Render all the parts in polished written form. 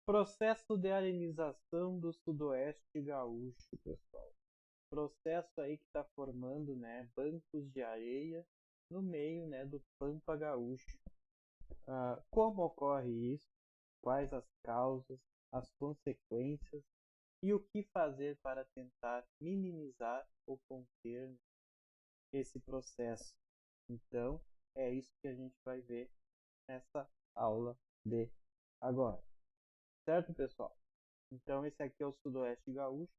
Processo de arenização do sudoeste gaúcho, pessoal. Processo aí que está formando, né, bancos de areia no meio, né, do Pampa Gaúcho. Como ocorre isso? Quais as causas, as consequências e o que fazer para tentar minimizar ou conter esse processo? Então, é isso que a gente vai ver nessa aula de agora. Certo, pessoal? Então, esse aqui é o Sudoeste Gaúcho.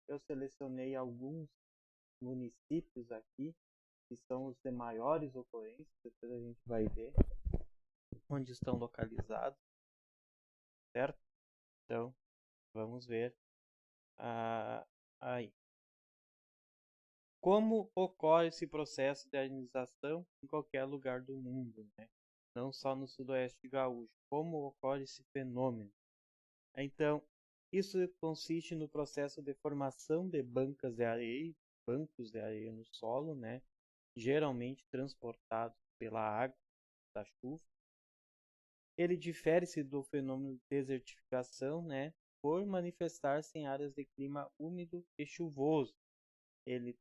Eu selecionei alguns municípios aqui, que são os de maiores ocorrências, depois a gente vai ver onde estão localizados, certo? Então, vamos ver aí. Como ocorre esse processo de arenização em qualquer lugar do mundo, né? Não só no Sudoeste Gaúcho. Como ocorre esse fenômeno? Então, isso consiste no processo de formação de bancos de areia no solo, né? Geralmente transportados pela água da chuva. Ele difere-se do fenômeno de desertificação, né? Por manifestar-se em áreas de clima úmido e chuvoso. Ele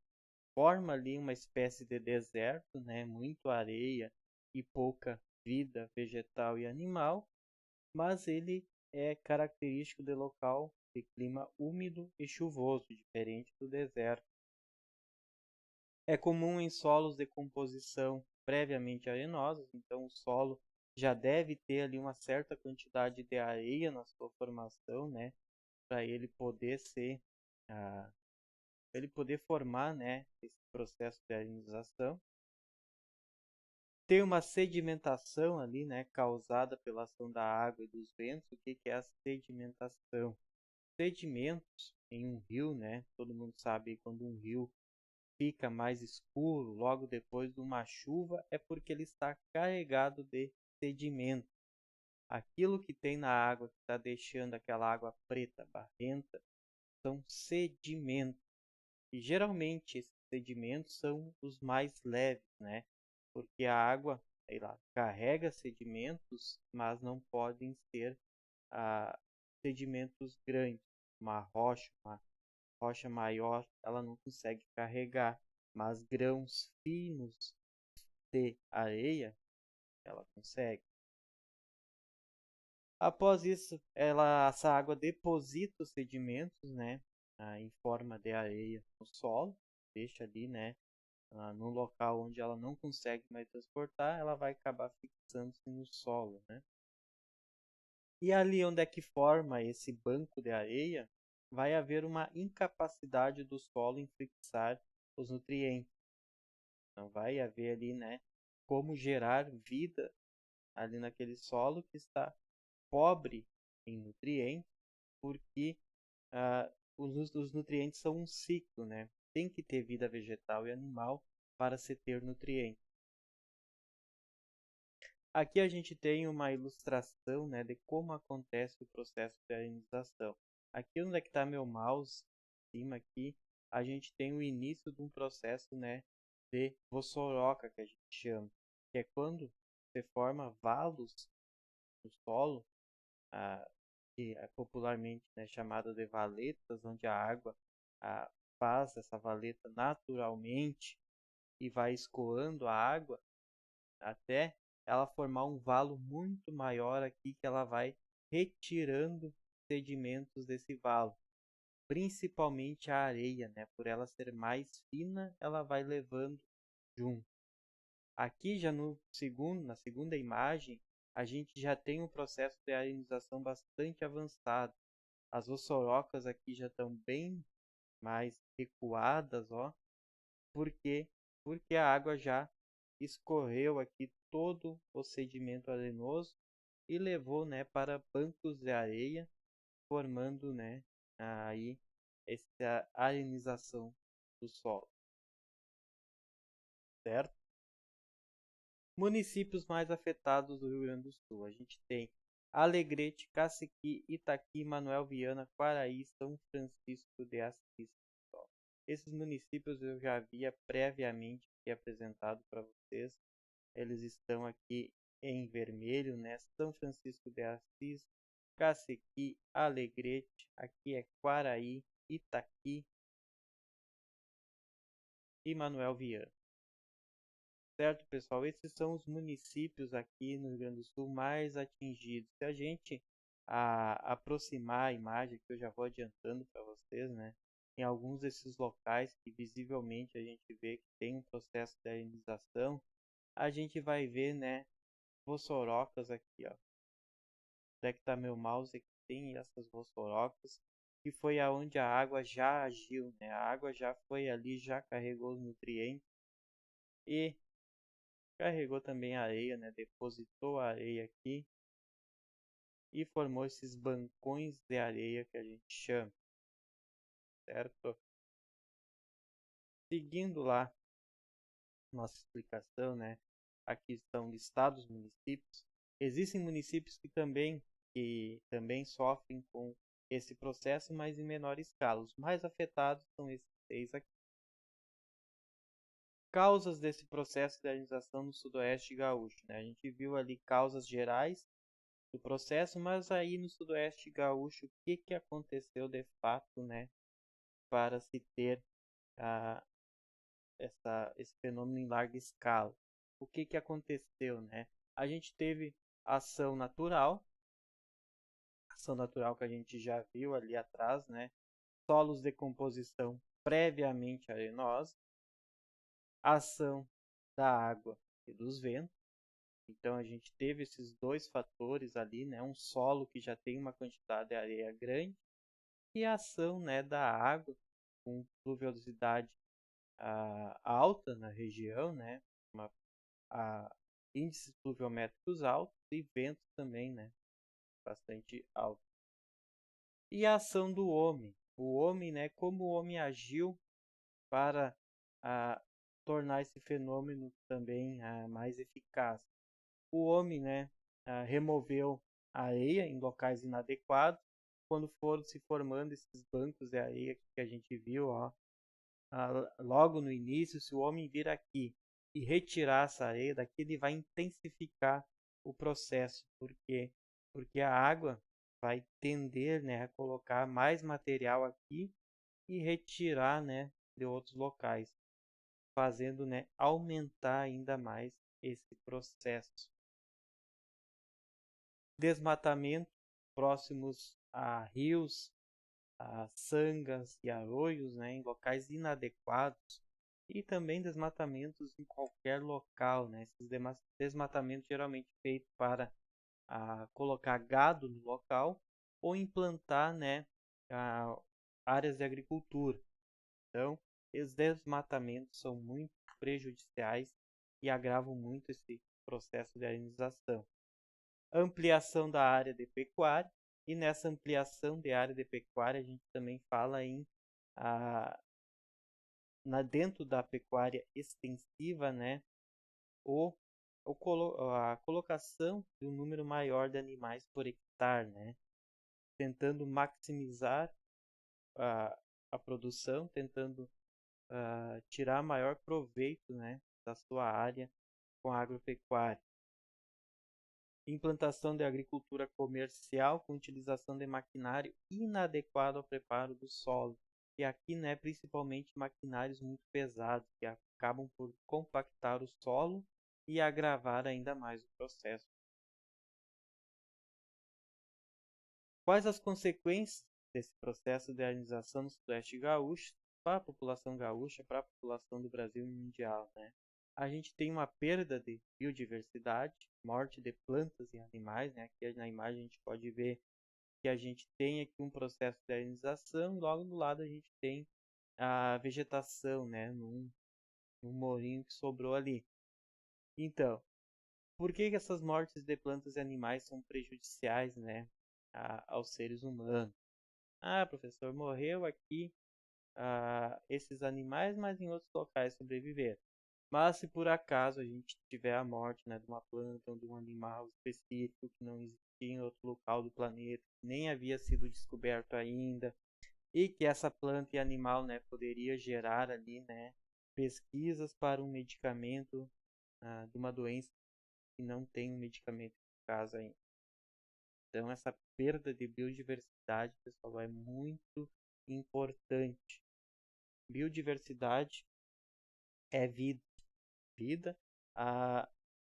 forma ali uma espécie de deserto, né? Muito areia e pouca vida vegetal e animal, mas ele é característico de local de clima úmido e chuvoso, diferente do deserto. É comum em solos de composição previamente arenosos, então o solo já deve ter ali uma certa quantidade de areia na sua formação, né, para ele poder ele poder formar, né, esse processo de arenização. Tem uma sedimentação ali, né, causada pela ação da água e dos ventos. O que é a sedimentação? Sedimentos em um rio, né? Todo mundo sabe quando um rio fica mais escuro logo depois de uma chuva é porque ele está carregado de sedimento. Aquilo que tem na água que está deixando aquela água preta, barrenta, são sedimentos. E geralmente esses sedimentos são os mais leves, né? Porque a água, sei lá, carrega sedimentos, mas não podem ser sedimentos grandes. Uma rocha maior, ela não consegue carregar, mas grãos finos de areia, ela consegue. Após isso, essa água deposita os sedimentos, né, em forma de areia no solo, deixa ali, né, no local onde ela não consegue mais transportar, ela vai acabar fixando-se no solo, né. E ali onde é que forma esse banco de areia, vai haver uma incapacidade do solo em fixar os nutrientes. Não vai haver ali, né, como gerar vida ali naquele solo que está pobre em nutrientes, porque os nutrientes são um ciclo, né? Tem que ter vida vegetal e animal para se ter nutrientes. Aqui a gente tem uma ilustração, né, de como acontece o processo de arenização. Aqui onde é que está meu mouse, em cima aqui, a gente tem o início de um processo, né, de vossoroca, que a gente chama, que é quando se forma valos no solo, que é popularmente, né, chamada de valetas, onde a água faz essa valeta naturalmente e vai escoando a água até ela formar um valo muito maior aqui que ela vai retirando sedimentos desse valo, principalmente a areia, né? Por ela ser mais fina, ela vai levando junto. Aqui já na segunda imagem, a gente já tem um processo de arenização bastante avançado. As ossorocas aqui já estão bem mais recuadas, ó, porque a água já escorreu aqui todo o sedimento arenoso e levou, né, para bancos de areia, formando, né, aí essa arenização do solo, certo? Municípios mais afetados do Rio Grande do Sul. A gente tem Alegrete, Caciqui, Itaqui, Manoel Viana, Quaraí, São Francisco de Assis. Esses municípios eu já havia previamente apresentado para vocês. Eles estão aqui em vermelho, né? São Francisco de Assis Cacequi, Alegrete, aqui é Quaraí, Itaqui e Manuel Viana. Certo, pessoal? Esses são os municípios aqui no Rio Grande do Sul mais atingidos. Se a gente aproximar a imagem, que eu já vou adiantando para vocês, né? Em alguns desses locais que visivelmente a gente vê que tem um processo de arenização, a gente vai ver, né, vossorocas aqui, ó. Onde é que tá meu mouse? Aqui tem essas vossorocas, que foi aonde a água já agiu, né? A água já foi ali, já carregou os nutrientes e carregou também a areia, né? Depositou a areia aqui e formou esses bancões de areia que a gente chama, certo? Seguindo lá nossa explicação, né? Aqui estão listados os municípios. Existem municípios que também sofrem com esse processo, mas em menor escala. Os mais afetados são esses 6 aqui. Causas desse processo de arenização no sudoeste gaúcho, né? A gente viu ali causas gerais do processo, mas aí no sudoeste gaúcho, o que aconteceu de fato, né, para se ter esse fenômeno em larga escala? O que aconteceu, né? A gente teve ação natural que a gente já viu ali atrás, né? Solos de composição previamente arenosa, ação da água e dos ventos. Então a gente teve esses dois fatores ali, né? Um solo que já tem uma quantidade de areia grande e a ação, né, da água com pluviosidade alta na região, né? Índices pluviométricos altos e ventos também, né? Bastante alto. E a ação do homem. O homem, né? Como o homem agiu para tornar esse fenômeno também mais eficaz. O homem, né, removeu a areia em locais inadequados. Quando foram se formando esses bancos de areia que a gente viu, ó, logo no início, se o homem vir aqui e retirar essa areia daqui, ele vai intensificar o processo. Por quê? Porque a água vai tender, né, a colocar mais material aqui e retirar, né, de outros locais, fazendo, né, aumentar ainda mais esse processo. Desmatamento próximos a rios, a sangas e arroios, né, em locais inadequados, e também desmatamentos em qualquer local, né? Esses desmatamentos geralmente feitos para colocar gado no local ou implantar, né, áreas de agricultura. Então, os desmatamentos são muito prejudiciais e agravam muito esse processo de arenização. Ampliação da área de pecuária, e nessa ampliação de área de pecuária a gente também fala em dentro da pecuária extensiva, né, a colocação de um número maior de animais por hectare, né, tentando maximizar a produção, tentando tirar maior proveito, né, da sua área com a agropecuária. Implantação de agricultura comercial com utilização de maquinário inadequado ao preparo do solo. E aqui, né, principalmente maquinários muito pesados, que acabam por compactar o solo e agravar ainda mais o processo. Quais as consequências desse processo de arenização no Sudeste Gaúcho para a população gaúcha, para a população do Brasil mundial, né? A gente tem uma perda de biodiversidade, morte de plantas e animais, né? Aqui na imagem a gente pode ver que a gente tem aqui um processo de arenização, e logo do lado a gente tem a vegetação, né? Num morinho que sobrou ali. Então, por que essas mortes de plantas e animais são prejudiciais, né, aos seres humanos? Professor, morreu aqui esses animais, mas em outros locais sobreviveram. Mas se por acaso a gente tiver a morte, né, de uma planta ou de um animal específico que não existia em outro local do planeta, que nem havia sido descoberto ainda, e que essa planta e animal, né, poderia gerar ali, né, pesquisas para um medicamento de uma doença que não tem um medicamento eficaz ainda. Então, essa perda de biodiversidade, pessoal, é muito importante. Biodiversidade é vida. Vida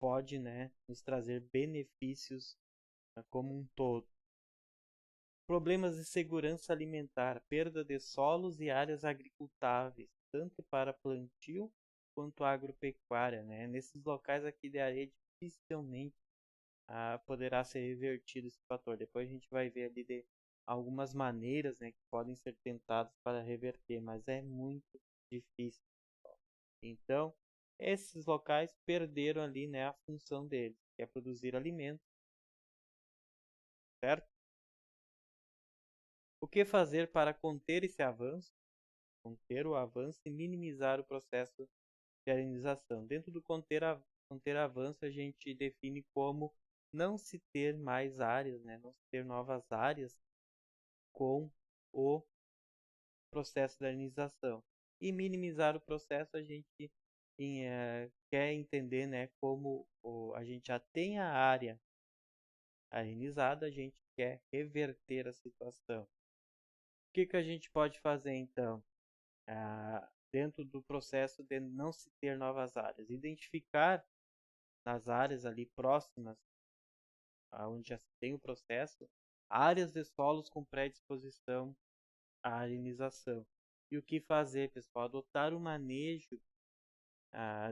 pode, né, nos trazer benefícios como um todo. Problemas de segurança alimentar, perda de solos e áreas agricultáveis, tanto para plantio quanto agropecuária, né? Nesses locais aqui de areia dificilmente poderá ser revertido esse fator. Depois a gente vai ver ali de algumas maneiras, né, que podem ser tentadas para reverter, mas é muito difícil. Então, esses locais perderam ali, né, a função deles, que é produzir alimento, certo? O que fazer para conter esse avanço? Conter o avanço e minimizar o processo de arenização. Dentro do conter avanço, a gente define como não se ter mais áreas, né? Não se ter novas áreas com o processo de arenização. E minimizar o processo, a gente quer entender, né, como a gente já tem a área arenizada, a gente quer reverter a situação. O que a gente pode fazer então? Dentro do processo de não se ter novas áreas, identificar nas áreas ali próximas, onde já se tem o processo, áreas de solos com predisposição à arenização. E o que fazer, pessoal? Adotar um manejo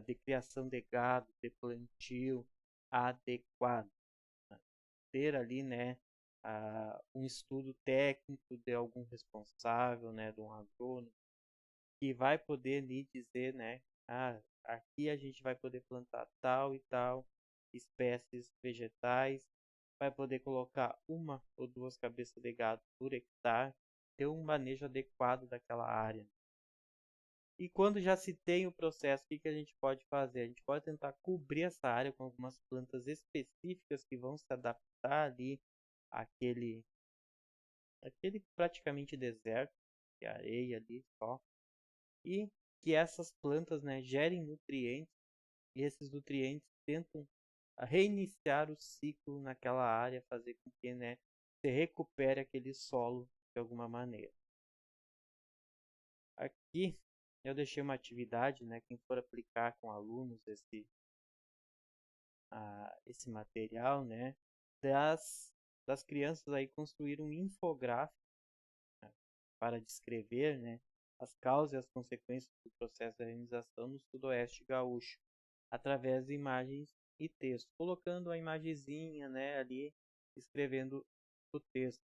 de criação de gado, de plantio adequado. Ter ali, né, um estudo técnico de algum responsável, né, de um agrônomo, que vai poder lhe dizer, né, aqui a gente vai poder plantar tal e tal espécies vegetais, vai poder colocar uma ou duas cabeças de gado por hectare, ter um manejo adequado daquela área. E quando já se tem o processo, o que a gente pode fazer? A gente pode tentar cobrir essa área com algumas plantas específicas que vão se adaptar ali àquele praticamente deserto, que é areia ali só, e que essas plantas, né, gerem nutrientes, e esses nutrientes tentam reiniciar o ciclo naquela área, fazer com que, né, se recupere aquele solo de alguma maneira. Aqui eu deixei uma atividade, né, quem for aplicar com alunos esse material, né, das crianças aí construir um infográfico, né, para descrever, né, as causas e as consequências do processo de arenização no sudoeste gaúcho, através de imagens e texto, colocando a imagenzinha, né, ali, escrevendo o texto,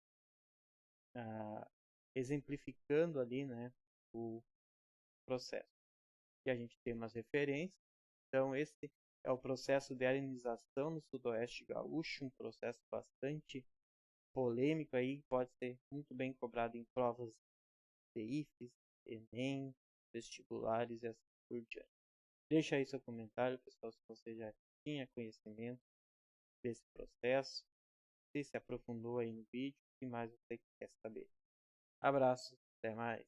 exemplificando ali, né, o processo. E a gente tem umas referências. Então, esse é o processo de arenização no sudoeste gaúcho, um processo bastante polêmico aí, pode ser muito bem cobrado em provas de IFES, Enem, vestibulares e assim por diante. Deixa aí seu comentário, pessoal, se você já tinha conhecimento desse processo, se aprofundou aí no vídeo, o que mais você quer saber. Abraço, até mais.